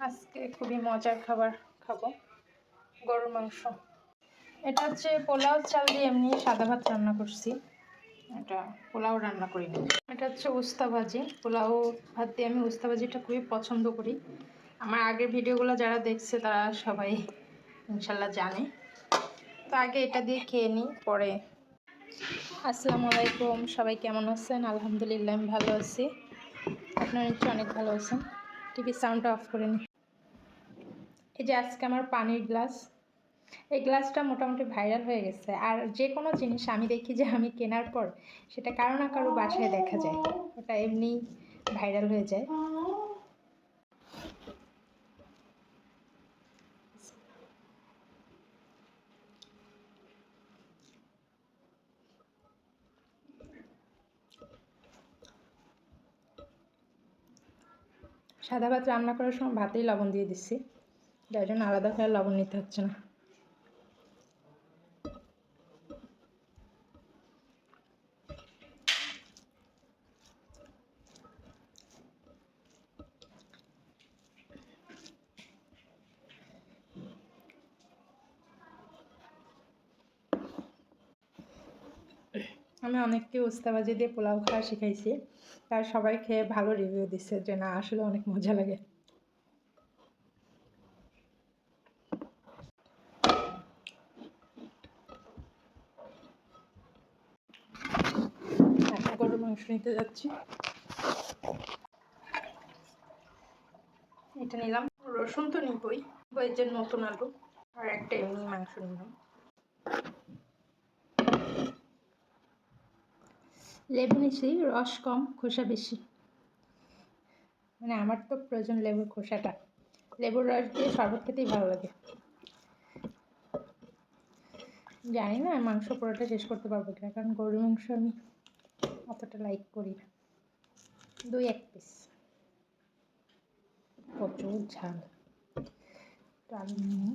আজকে খুবই মজার খাবার খাবো, গরুর মাংস। এটা হচ্ছে পোলাও চাল দিয়ে এমনি সাদা ভাত রান্না করছি, এটা পোলাও রান্না করিনি। এটা হচ্ছে উস্তা ভাজি। পোলাও ভাত দিয়ে আমি উস্তা ভাজিটা খুবই পছন্দ করি। আমার আগের ভিডিওগুলো যারা দেখছে তারা সবাই ইনশাল্লাহ জানে। তো আগে এটা দিয়ে খেয়ে নিই, পরে। আসসালামু আলাইকুম, সবাই কেমন আছেন? আলহামদুলিল্লাহ আমি ভালো আছি। আপনারা নিশ্চয়ই অনেক ভালো আছেন। টিভি সাউন্ডটা অফ করে নিই। এই যে আজকে আমার পানির গ্লাস, এই গ্লাসটা মোটামুটি ভাইরাল হয়ে গেছে। আর যে কোনো জিনিস আমি দেখি যে আমি কেনার পর সেটা কারো না কারো বাসায় দেখা যায়, ওটা এমনি ভাইরাল হয়ে যায়। সাদা ভাত রান্না করার সময় ভাতেই লবণ দিয়ে দিচ্ছি, যার জন্য আলাদা করে লবণ নিতে হচ্ছে না। আমি অনেককে উস্তা ভাজি দিয়ে পোলাও খাওয়া শিখাইছি, তার সবাই খেয়ে ভালো রিভিউ দিচ্ছে যে না আসলে অনেক মজা লাগে। এখন গরুর মাংস নিতে যাচ্ছি। এটা নিলাম, রসুন তো নিবই, এর জন্য নতুন আলু আর একটা এমনি মাংস নিলাম। লেবু নিচ্ছি, রস কম খোসা বেশি, মানে আমার তো প্রয়োজন লেবুর খোসাটা। লেবুর রস দিয়ে শরবত খেতেই ভালো লাগে। জানি না মাংস পুরোটা শেষ করতে পারবো কিনা, কারণ গরুর মাংস আমি অতটা লাইক করি না। 2-1 পিস, প্রচুর ঝাল। ডাল নিয়ে